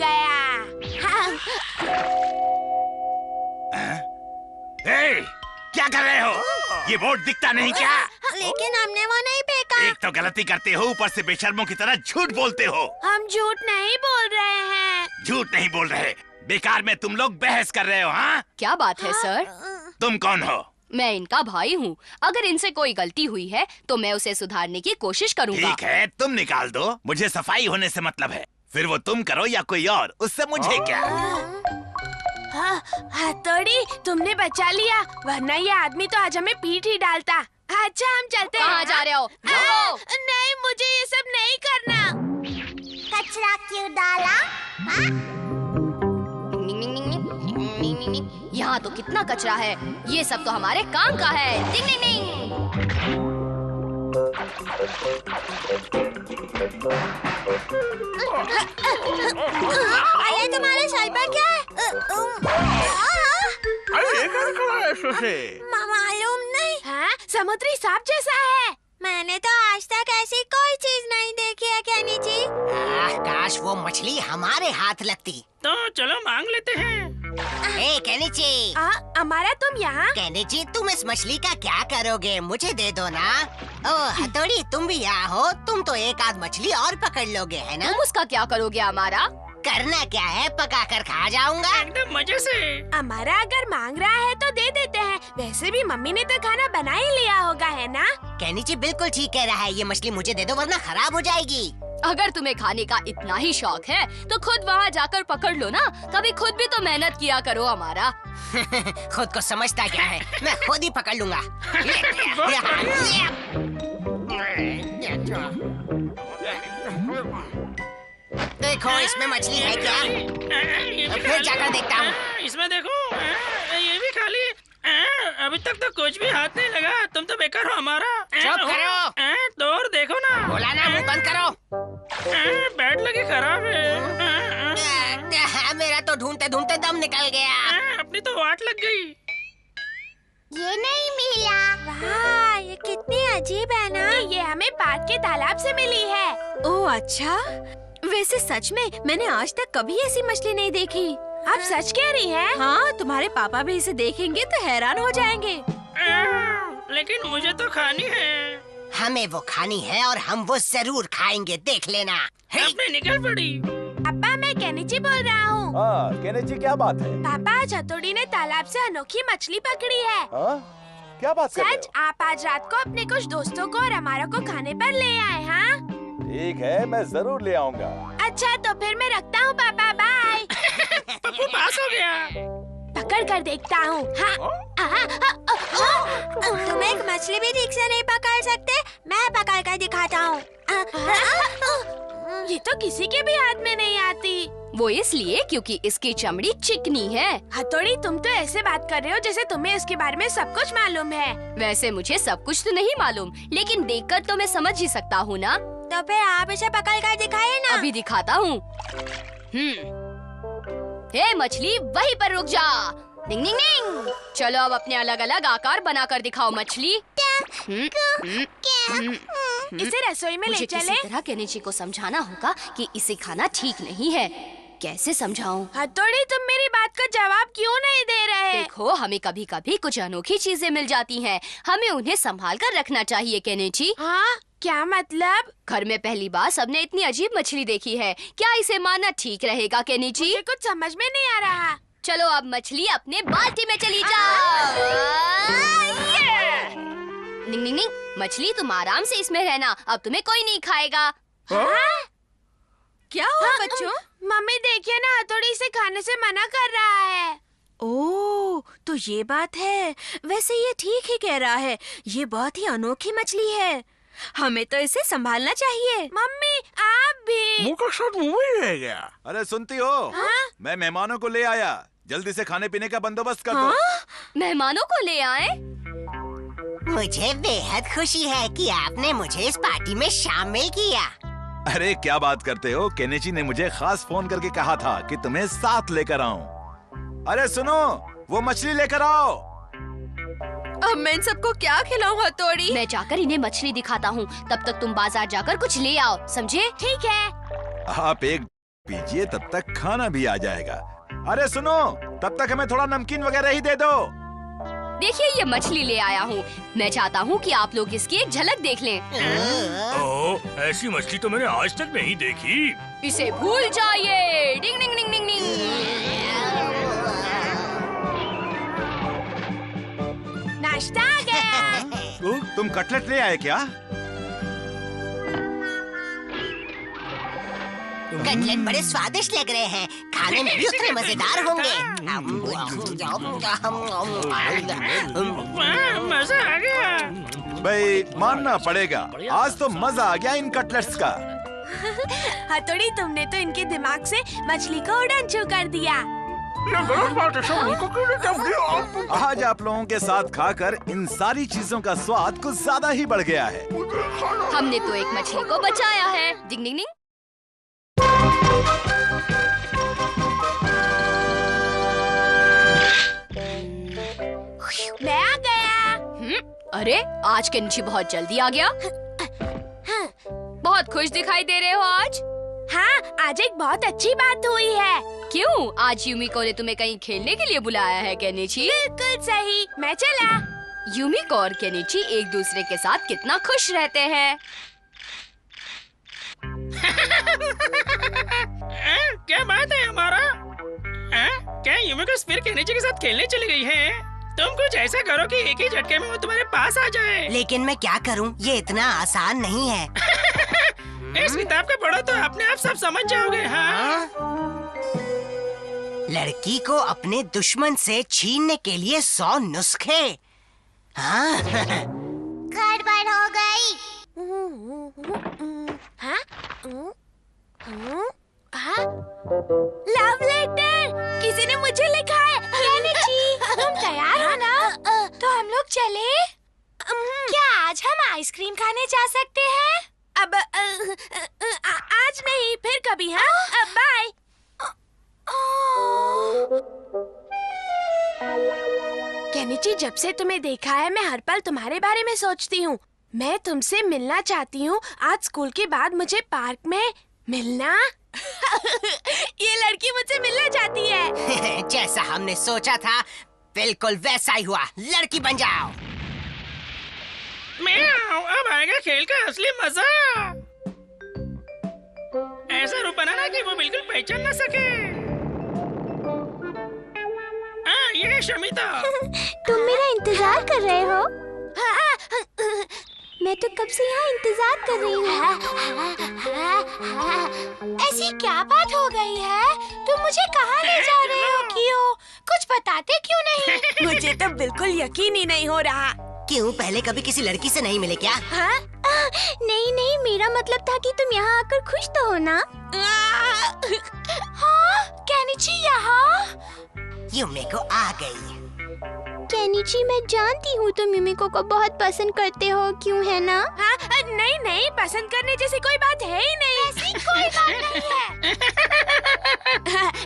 गया। क्या कर रहे हो? ये बोर्ड दिखता नहीं क्या? लेकिन हमने वो नहीं फेंका। एक तो गलती करते हो, ऊपर से बेशर्मों की तरह झूठ बोलते हो। हम झूठ नहीं बोल रहे हैं। झूठ नहीं बोल रहे, बेकार में तुम लोग बहस कर रहे हो। हाँ, क्या बात है सर? तुम कौन हो? मैं इनका भाई हूँ। अगर इनसे कोई गलती हुई है तो मैं उसे सुधारने की कोशिश करूँगा। ठीक है, तुम निकाल दो, मुझे सफाई होने से मतलब है। फिर वो तुम करो या कोई और, उससे मुझे क्या। हथौड़ी, तुमने बचा लिया, वरना ये आदमी तो आज हमें पीट ही डालता। अच्छा, हम चलते हैं। कहाँ जा रहे हो? नहीं, मुझे ये सब नहीं करना। कचरा क्यों डाला? यहाँ तो कितना कचरा है। ये सब तो हमारे काम का है। डिंग डिंग डिंग। अरे तुम्हारे सर पर क्या है? मालूम नहीं। हाँ, समुद्री सांप जैसा है। मैंने तो आज तक ऐसी कोई चीज नहीं देखी है केनी जी। काश वो मछली हमारे हाथ लगती। तो चलो मांग लेते हैं। ए केनिची, हमारा तुम यहाँ? केनिची, तुम इस मछली का क्या करोगे? मुझे दे दो ना। ओ हथौड़ी, तुम भी यहाँ हो? तुम तो एक आध मछली और पकड़ लोगे, है ना? तुम उसका क्या करोगे? हमारा करना क्या है, पका कर खा जाऊंगा। एकदम मजे से। हमारा अगर मांग रहा है तो दे देते हैं। वैसे भी मम्मी ने तो खाना बना ही लिया होगा, है ना? केनिची बिल्कुल ठीक कह रहा है। ये मछली मुझे दे दो वरना खराब हो जाएगी। अगर तुम्हें खाने का इतना ही शौक है तो खुद वहाँ जाकर पकड़ लो ना। कभी खुद भी तो मेहनत किया करो हमारा। खुद को समझता क्या है, मैं खुद ही पकड़ लूंगा। देखो इसमें मछली है क्या? फिर जाकर देखता हूँ। इसमें देखो, ये भी खाली। अभी तक तो कुछ भी हाथ नहीं लगा। तुम तो बेकार हो हमारा। चुप करो। तो और देखो ना। बोला ना, मुंह बंद करो। बैट लगी खराब है। मेरा तो ढूंढते ढूंढते दम निकल गया। अपनी तो वाट लग गई। ये नहीं मिला। वाह, ये कितनी अजीब है ना। ये हमें पार्क के तालाब से मिली है। ओह अच्छा, वैसे सच में मैंने आज तक कभी ऐसी मछली नहीं देखी। आप सच कह रही हैं? हाँ, तुम्हारे पापा भी इसे देखेंगे तो हैरान हो जाएंगे। लेकिन मुझे तो खानी है। हमें वो खानी है और हम वो जरूर खाएंगे, देख लेना। अपने निकल पड़ी। पापा, मैं केनिची बोल रहा हूँ। केनिची, क्या बात है? पापा, आज हथौड़ी ने तालाब से अनोखी मछली पकड़ी है। क्या बात कर रहे सच? आप आज रात को अपने कुछ दोस्तों को और हमारा को खाने पर ले आए। हाँ ठीक है, मैं जरूर ले आऊंगा। अच्छा, तो फिर मैं रखता हूँ पापा, बाय। पप्पू पास हो गया। पकड़ कर देखता हूँ। तुम एक मछली भी ठीक से नहीं पकड़ सकते? मैं पकड़ कर दिखाता हूँ। ये तो किसी के भी हाथ में नहीं आती। वो इसलिए क्योंकि इसकी चमड़ी चिकनी है। हथौड़ी, तुम तो ऐसे बात कर रहे हो जैसे तुम्हें इसके बारे में सब कुछ मालूम है। वैसे मुझे सब कुछ तो नहीं मालूम, लेकिन देखकर तो मैं समझ ही सकता हूँ ना। तो फिर आप इसे पकड़ कर दिखाइए ना। अभी दिखाता हूँ। हे मछली, वहीं पर रुक जा। डिंग डिंग डिंग। चलो अब अपने अलग अलग आकार बनाकर दिखाओ मछली। इसे रसोई में ले मुझे चले। किसी तरह केनिची को समझाना होगा कि इसे खाना ठीक नहीं है। कैसे समझाऊं? हथौड़ी, तुम मेरी बात का जवाब क्यों नहीं दे रहे? देखो, हमें कभी कभी कुछ अनोखी चीजें मिल जाती हैं। हमें उन्हें संभाल कर रखना चाहिए केनिची। हाँ, क्या मतलब? घर में पहली बार सबने इतनी अजीब मछली देखी है। क्या इसे मानना ठीक रहेगा केनिची? मुझे कुछ समझ में नहीं आ रहा। चलो अब मछली अपने बाल्टी में चली जाओ। निंग निंग निंग, मछली तुम आराम से इसमें रहना, अब तुम्हें कोई नहीं खाएगा। क्या हुआ बच्चों? मम्मी देखिए ना, हथौड़ी इसे खाने से मना कर रहा है। ओह, तो ये बात है। वैसे ये ठीक ही कह रहा है। ये बहुत ही अनोखी मछली है, हमें तो इसे संभालना चाहिए। मम्मी, आप भी। मुंह का स्वाद मुंह में रह गया। अरे सुनती हो? मैं मेहमानों को ले आया, जल्दी से खाने पीने का बंदोबस्त कर दो। मेहमानों को ले आए? मुझे बेहद खुशी है कि आपने मुझे इस पार्टी में शामिल किया। अरे क्या बात करते हो, केनिची ने मुझे खास फोन करके कहा था कि तुम्हें साथ लेकर आऊं। अरे सुनो, वो मछली लेकर आओ। अब मैं इन सबको क्या खिलाऊं हथौड़ी? मैं जाकर इन्हें मछली दिखाता हूँ, तब तक तुम बाजार जाकर कुछ ले आओ, समझे? ठीक है। आप एक पीजिए, तब तक खाना भी आ जाएगा। अरे सुनो, तब तक हमें थोड़ा नमकीन वगैरह ही दे दो। देखिए ये मछली ले आया हूँ। मैं चाहता हूँ कि आप लोग इसकी एक झलक देख लें। ओह, ऐसी मछली तो मैंने आज तक नहीं देखी। इसे भूल जाइए। डिंग डिंग डिंग डिंग डिंग। नाश्ता आ गया। तुम कटलेट ले आए क्या? कटलेट बड़े स्वादिष्ट लग रहे हैं, खाने में भी उतने मजेदार होंगे। मजा आ गया। भाई मानना पड़ेगा, आज तो मजा आ गया इन कटलेट्स का। हथौड़ी, तुमने तो इनके दिमाग से मछली को उड़न छू कर दिया। आज आप लोगों के साथ खाकर इन सारी चीजों का स्वाद कुछ ज्यादा ही बढ़ गया है। हमने तो एक मछली को बचाया है। डिंग डिंग डिंग। मैं आ गया। अरे आज केनिची बहुत जल्दी आ गया। बहुत खुश दिखाई दे रहे हो आज। हाँ, आज एक बहुत अच्छी बात हुई है। क्यों? आज यूमिको ने तुम्हें कहीं खेलने के लिए बुलाया है केनिची? बिल्कुल सही, मैं चला। यूमिको और केनिची एक दूसरे के साथ कितना खुश रहते हैं। क्या बात है हमारा? क्या यूमिको फिर केनिची के साथ खेलने चली गई है? तुम कुछ ऐसा करो कि एक ही झटके में वो तुम्हारे पास आ जाए। लेकिन मैं क्या करूं? ये इतना आसान नहीं है। इस किताब को पढ़ो तो अपने आप सब समझ जाओगे। हाँ? लड़की को अपने दुश्मन से छीनने के लिए 100 नुस्खे। हाँ? गड़बड़ हो गई। हाँ? हाँ? लव लेटर किसी ने मुझे लिखा है। तुम तैयार हो ना? तो हम लोग चले? क्या आज हम आइसक्रीम खाने जा सकते हैं? अब आज नहीं, फिर कभी। हाँ, बाय। केनिची, जब से तुम्हें देखा है मैं हर पल तुम्हारे बारे में सोचती हूँ। मैं तुमसे मिलना चाहती हूँ। आज स्कूल के बाद मुझे पार्क में मिलना। ये लड़की मुझसे मिलना चाहती है। जैसा हमने सोचा था बिल्कुल वैसा ही हुआ। लड़की बन जाओ। अब आएगा खेल का असली मजा। ऐसा रूप बनाना कि वो बिल्कुल पहचान न सके। ये है शमिता। तुम मेरा इंतजार कर रहे हो? मैं तो कब से यहाँ इंतजार कर रही हूँ। ऐसी क्या बात हो गई है? तुम मुझे कहाँ ले जा रहे हो? क्यों? कुछ बताते क्यों नहीं? मुझे तो बिल्कुल यकीन ही नहीं हो रहा। क्यों, पहले कभी किसी लड़की से नहीं मिले क्या? हाँ? नहीं नहीं, मेरा मतलब था कि तुम यहाँ आकर खुश तो हो ना? हाँ, केनिची यहाँ? यूमिको आ गई। केनिची, मैं जानती हूँ तुम यूमिको को बहुत पसंद करते हो, क्यों है ना? हाँ, नहीं नहीं, पसंद करने जैसी कोई बात है ही नहीं। ऐसी कोई बात नहीं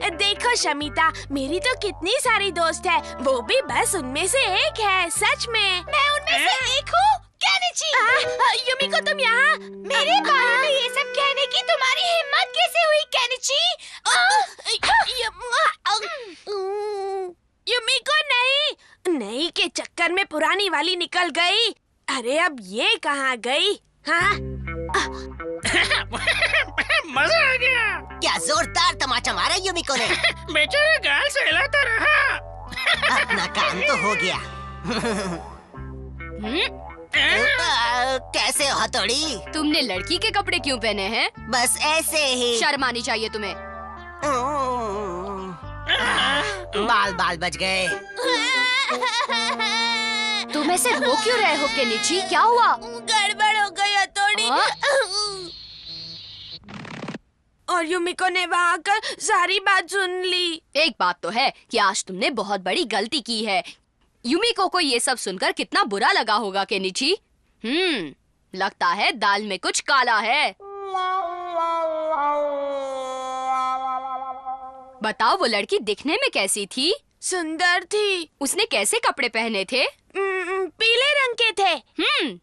है। देखो शमिता, मेरी तो कितनी सारी दोस्त है, वो भी बस उनमें से एक है। सच में मैं उनमें से एक हूँ। केनिची, यूमिको, तुम यहाँ? मेरे बारे में ये सब कहने की तुम्हारी हिम्मत कैसे हुई केनिची? यूमिको नहीं, नई के चक्कर में पुरानी वाली निकल गई। अरे अब ये कहाँ गई? हाँ? मजा आ गया। क्या जोरदार तमाचा मारा यूमिको ने। बेचारा गाल से हिलाता रहा। अपना काम तो हो गया। कैसे हो हथौड़ी? तुमने लड़की के कपड़े क्यों पहने हैं? बस ऐसे ही। शर्म आनी चाहिए तुम्हें। बाल बाल बच गए। तुम ऐसे रो क्यों रहे हो केनिची? क्या हुआ? गड़बड़ हो गई हथौड़ी। और यूमिको ने वहाँ आकर सारी बात सुन ली। एक बात तो है कि आज तुमने बहुत बड़ी गलती की है। यूमिको को ये सब सुनकर कितना बुरा लगा होगा केनिची। लगता है दाल में कुछ काला है। बताओ, वो लड़की दिखने में कैसी थी? सुंदर थी। उसने कैसे कपड़े पहने थे? पीले रंग के थे।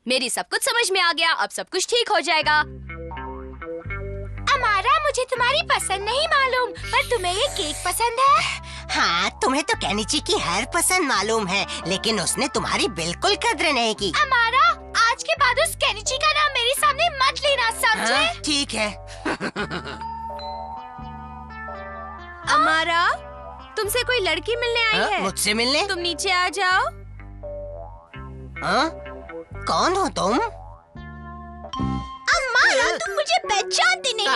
मेरी सब कुछ समझ में आ गया। अब सब कुछ ठीक हो जाएगा। अमारा, मुझे तुम्हारी पसंद नहीं मालूम, पर तुम्हें ये केक पसंद है? हाँ, तुम्हें तो केनिची की हर पसंद मालूम है, लेकिन उसने तुम्हारी बिल्कुल कद्र नहीं की। अमारा, आज के बाद उस केनिची का नाम मेरे सामने मत लेना, समझे? हाँ, ठीक है। अमारा, तुमसे कोई लड़की मिलने आई है। मुझसे मिलने? तुम नीचे आ जाओ। हाँ? कौन हो तुम? अमारा, तुम मुझे पहचानती नहीं।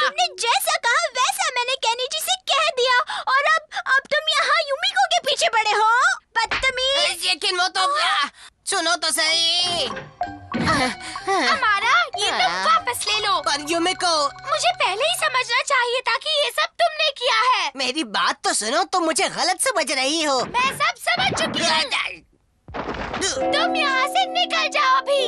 तुमने जैसा कहा वैसा मैंने केनिची से कह दिया, और अब तुम यहाँ युमिको के पीछे पड़े हो, बदतमीज। लेकिन वो तो सुनो तो सही। अमारा, ये तुम वापस ले लो। पर युमिको, मुझे पहले ही समझना चाहिए था कि ये सब तुमने किया है। मेरी बात तो सुनो, तुम मुझे गलत समझ रही हो। मैं सब समझ चुकी हूँ। तुम यहाँ से निकल जाओ अभी।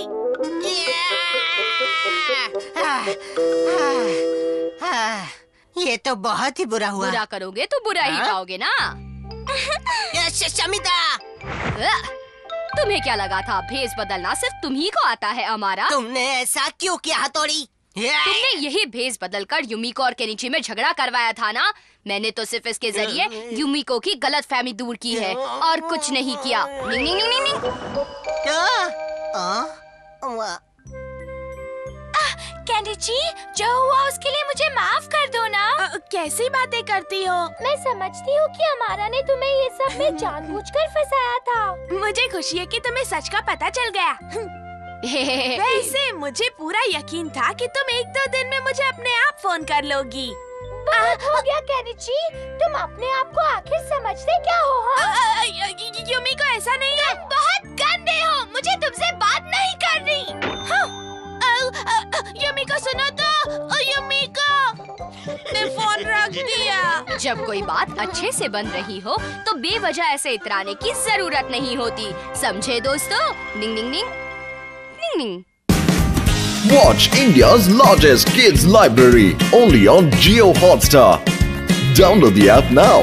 ये तो बहुत ही बुरा हुआ। बुरा करोगे तो बुरा ही खाओगे ना। शमिता, तुम्हें क्या लगा था भेस बदलना सिर्फ तुम ही को आता है अमारा? तुमने ऐसा क्यों किया हथौड़ी? तुमने यही भेस बदलकर युमिको और केनिची में झगड़ा करवाया था ना। मैंने तो सिर्फ इसके जरिए युमिको की गलतफहमी दूर की है और कुछ नहीं किया। निंग निंग निंग निंग। केनिची, जो हुआ उसके लिए मुझे माफ कर दो ना। कैसी बातें करती हो? मैं समझती हूँ कि अमारा ने तुम्हें ये सब में जानबूझकर फंसाया था। मुझे खुशी है कि तुम्हें सच का पता चल गया। वैसे मुझे पूरा यकीन था कि तुम 1-2 दिन में मुझे अपने आप फोन कर लोगी। बहुत हो गया केनिची, तुम अपने आप को आखिर समझते क्या हो? हाँ? युमिको, ऐसा नहीं है। तुम बहुत गंदे हो, मुझे तुमसे बात नहीं करनी। युमिको, सुनो तो। युमिको, ने फोन रख दिया। जब कोई बात अच्छे से बन रही हो तो बेवजह ऐसे इतराने की जरूरत नहीं होती, समझे दोस्तों? निंग निंग निंग निंग निंग। Watch India's largest kids library only on Jio Hotstar. Download the app now.